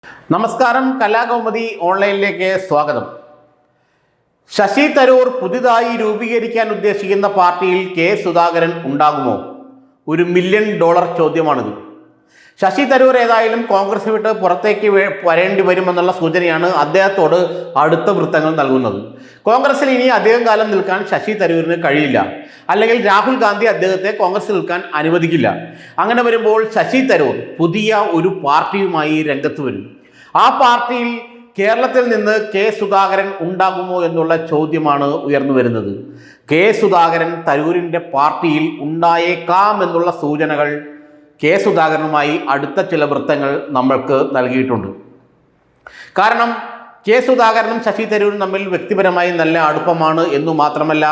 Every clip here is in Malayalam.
നമസ്കാരം, കലാകൗമുദി ഓൺലൈനിലേക്ക് സ്വാഗതം. ശശി തരൂർ പുതിയതായി രൂപീകരിക്കാൻ ഉദ്ദേശിക്കുന്ന പാർട്ടിയിൽ കെ സുധാകരൻ ഉണ്ടാകുമോ? $1 മില്യൺ ചോദ്യമാണിത്. ശശി തരൂർ ഏതായാലും കോൺഗ്രസ് വിട്ട് പുറത്തേക്ക് വരേണ്ടി വരുമെന്നുള്ള സൂചനയാണ് അദ്ദേഹത്തോട് അടുത്ത വൃത്തങ്ങൾ നൽകുന്നത്. കോൺഗ്രസിൽ ഇനി അധികം കാലം നിൽക്കാൻ ശശി തരൂരിന് കഴിയില്ല, അല്ലെങ്കിൽ രാഹുൽ ഗാന്ധി അദ്ദേഹത്തെ കോൺഗ്രസിൽ നിൽക്കാൻ അനുവദിക്കില്ല. അങ്ങനെ വരുമ്പോൾ ശശി തരൂർ പുതിയ ഒരു പാർട്ടിയുമായി രംഗത്ത് വരും. ആ പാർട്ടിയിൽ കേരളത്തിൽ നിന്ന് കെ സുധാകരൻ ഉണ്ടാകുമോ എന്നുള്ള ചോദ്യമാണ് ഉയർന്നു വരുന്നത്. കെ സുധാകരൻ തരൂരിൻ്റെ പാർട്ടിയിൽ ഉണ്ടായേക്കാം എന്നുള്ള സൂചനകൾ കെ സുധാകരനുമായി അടുത്ത ചില വൃത്തങ്ങൾ നമ്മൾക്ക് നൽകിയിട്ടുണ്ട്. കാരണം കെ സുധാകരനും ശശി തരൂരും തമ്മിൽ വ്യക്തിപരമായി നല്ല അടുപ്പമാണ് എന്നു മാത്രമല്ല,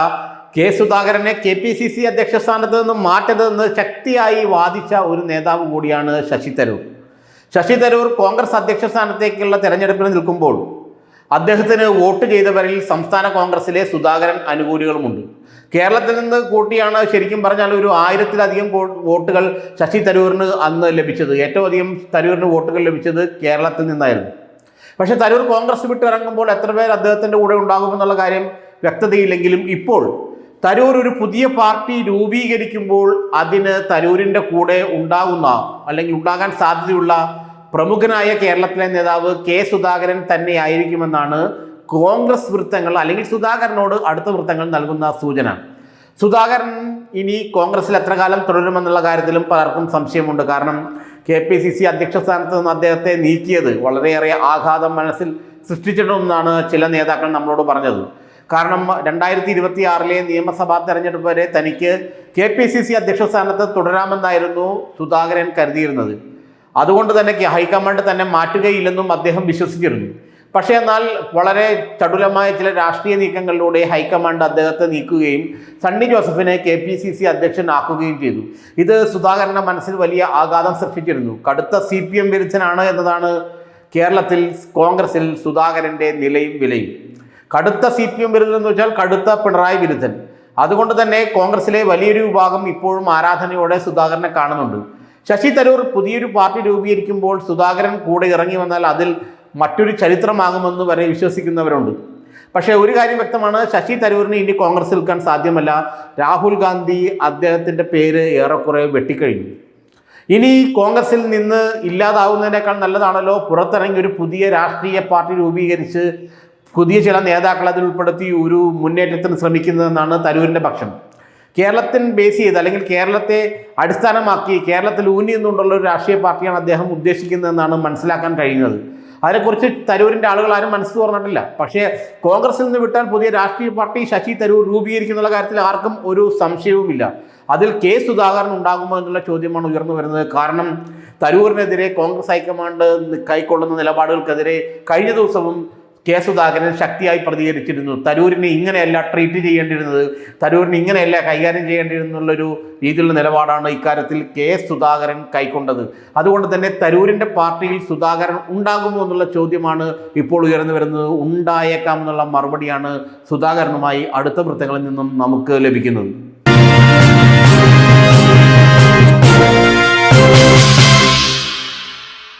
കെ സുധാകരനെ KPCC അധ്യക്ഷ സ്ഥാനത്ത് നിന്ന് മാറ്റരുതെന്ന് ശക്തിയായി വാദിച്ച ഒരു നേതാവ് കൂടിയാണ് ശശി തരൂർ. ശശി തരൂർ കോൺഗ്രസ് അധ്യക്ഷ സ്ഥാനത്തേക്കുള്ള തെരഞ്ഞെടുപ്പിന് നിൽക്കുമ്പോൾ അദ്ദേഹത്തിന് വോട്ട് ചെയ്തവരിൽ സംസ്ഥാന കോൺഗ്രസിലെ സുധാകരൻ അനുകൂലികളുമുണ്ട്. കേരളത്തിൽ നിന്ന് കൂട്ടിയാണ് ശരിക്കും പറഞ്ഞാൽ ഒരു 1000-ലധികം വോട്ടുകൾ ശശി തരൂരിന് അന്ന് ലഭിച്ചത്. ഏറ്റവും അധികം തരൂരിന് വോട്ടുകൾ ലഭിച്ചത് കേരളത്തിൽ നിന്നായിരുന്നു. പക്ഷേ തരൂർ കോൺഗ്രസ് വിട്ടിറങ്ങുമ്പോൾ എത്ര പേർ അദ്ദേഹത്തിൻ്റെ കൂടെ ഉണ്ടാകുമെന്നുള്ള കാര്യം വ്യക്തതയില്ലെങ്കിലും ഇപ്പോൾ തരൂർ ഒരു പുതിയ പാർട്ടി രൂപീകരിക്കുമ്പോൾ അതിന് തരൂരിൻ്റെ കൂടെ ഉണ്ടാകുന്ന അല്ലെങ്കിൽ ഉണ്ടാകാൻ സാധ്യതയുള്ള പ്രമുഖനായ കേരളത്തിലെ നേതാവ് കെ സുധാകരൻ തന്നെയായിരിക്കുമെന്നാണ് കോൺഗ്രസ് വൃത്തങ്ങൾ അല്ലെങ്കിൽ സുധാകരനോട് അടുത്ത വൃത്തങ്ങൾ നൽകുന്ന സൂചന. സുധാകരൻ ഇനി കോൺഗ്രസിൽ എത്ര കാലം തുടരുമെന്നുള്ള കാര്യത്തിലും പലർക്കും സംശയമുണ്ട്. കാരണം KPCC അധ്യക്ഷ സ്ഥാനത്ത് നിന്ന് അദ്ദേഹത്തെ നീക്കിയത് വളരെയേറെ ആഘാതം മനസ്സിൽ സൃഷ്ടിച്ചിട്ടുണ്ടെന്നാണ് ചില നേതാക്കൾ നമ്മളോട് പറഞ്ഞത്. കാരണം 2026 നിയമസഭാ തെരഞ്ഞെടുപ്പ് വരെ തനിക്ക് KPCC അധ്യക്ഷ സ്ഥാനത്ത് തുടരാമെന്നായിരുന്നു സുധാകരൻ കരുതിയിരുന്നത്. അതുകൊണ്ട് തന്നെ ഹൈക്കമാൻഡ് തന്നെ മാറ്റുകയില്ലെന്നും അദ്ദേഹം വിശ്വസിച്ചിരുന്നു. പക്ഷേ എന്നാൽ വളരെ ചടുലമായ ചില രാഷ്ട്രീയ നീക്കങ്ങളിലൂടെ ഹൈക്കമാൻഡ് അദ്ദേഹത്തെ നീക്കുകയും സണ്ണി ജോസഫിനെ KPCC അധ്യക്ഷനാക്കുകയും ചെയ്തു. ഇത് സുധാകരൻ്റെ മനസ്സിൽ വലിയ ആഘാതം സൃഷ്ടിച്ചിരുന്നു. കടുത്ത CPM വിരുദ്ധനാണ് എന്നതാണ് കേരളത്തിൽ കോൺഗ്രസിൽ സുധാകരൻ്റെ നിലയും വിലയും. കടുത്ത CPM വിരുദ്ധൻ എന്ന് വെച്ചാൽ കടുത്ത പിണറായി വിരുദ്ധൻ. അതുകൊണ്ട് തന്നെ കോൺഗ്രസിലെ വലിയൊരു വിഭാഗം ഇപ്പോഴും ആരാധനയോടെ സുധാകരനെ കാണുന്നുണ്ട്. ശശി തരൂർ പുതിയൊരു പാർട്ടി രൂപീകരിക്കുമ്പോൾ സുധാകരൻ കൂടെ ഇറങ്ങി വന്നാൽ അതിൽ മറ്റൊരു ചരിത്രമാകുമെന്ന് വരെ വിശ്വസിക്കുന്നവരുണ്ട്. പക്ഷേ ഒരു കാര്യം വ്യക്തമാണ്, ശശി തരൂരിന് ഇനി കോൺഗ്രസിൽ നിൽക്കാൻ സാധ്യമല്ല. രാഹുൽ ഗാന്ധി അദ്ദേഹത്തിൻ്റെ പേര് ഏറെക്കുറെ വെട്ടിക്കഴിഞ്ഞു. ഇനി കോൺഗ്രസിൽ നിന്ന് ഇല്ലാതാവുന്നതിനേക്കാൾ നല്ലതാണല്ലോ പുറത്തിറങ്ങി ഒരു പുതിയ രാഷ്ട്രീയ പാർട്ടി രൂപീകരിച്ച് പുതിയ ചില നേതാക്കൾ അതിൽ ഉൾപ്പെടുത്തി ഒരു മുന്നേറ്റത്തിന് ശ്രമിക്കുന്നതെന്നാണ് തരൂരിൻ്റെ പക്ഷം. കേരളത്തിൽ ബേസ് ചെയ്ത് അല്ലെങ്കിൽ കേരളത്തെ അടിസ്ഥാനമാക്കി കേരളത്തിൽ ഊന്നി നിന്നുകൊണ്ടുള്ള ഒരു രാഷ്ട്രീയ പാർട്ടിയാണ് അദ്ദേഹം ഉദ്ദേശിക്കുന്നതെന്നാണ് മനസ്സിലാക്കാൻ കഴിയുന്നത്. അതിനെക്കുറിച്ച് തരൂരിൻ്റെ ആളുകൾ ആരും മനസ്സ് തുറന്നിട്ടില്ല. പക്ഷേ കോൺഗ്രസിൽ നിന്ന് വിട്ടാൽ പുതിയ രാഷ്ട്രീയ പാർട്ടി ശശി തരൂർ രൂപീകരിക്കുന്നുള്ള കാര്യത്തിൽ ആർക്കും ഒരു സംശയവുമില്ല. അതിൽ കെ സുധാകരൻ ഉണ്ടാകുമോ എന്നുള്ള ചോദ്യമാണ് ഉയർന്നു വരുന്നത്. കാരണം തരൂരിനെതിരെ കോൺഗ്രസ് ഹൈക്കമാൻഡ് കൈക്കൊള്ളുന്ന നിലപാടുകൾക്കെതിരെ കഴിഞ്ഞ ദിവസവും കെ സുധാകരൻ ശക്തിയായി പ്രതികരിച്ചിരുന്നു. തരൂരിനെ ഇങ്ങനെയല്ല ട്രീറ്റ് ചെയ്യേണ്ടിയിരുന്നത്, തരൂരിനെ ഇങ്ങനെയല്ല കൈകാര്യം ചെയ്യേണ്ടിയിരുന്നുള്ളൊരു രീതിയിലുള്ള നിലപാടാണ് ഇക്കാര്യത്തിൽ കെ സുധാകരൻ കൈക്കൊണ്ടത്. അതുകൊണ്ട് തന്നെ തരൂരിൻ്റെ പാർട്ടിയിൽ സുധാകരൻ ഉണ്ടാകുമോ എന്നുള്ള ചോദ്യമാണ് ഇപ്പോൾ ഉയർന്നു വരുന്നത്. ഉണ്ടായേക്കാം എന്നുള്ള മറുപടിയാണ് സുധാകരനുമായി അടുത്ത വൃത്തങ്ങളിൽ നിന്നും നമുക്ക് ലഭിക്കുന്നത്.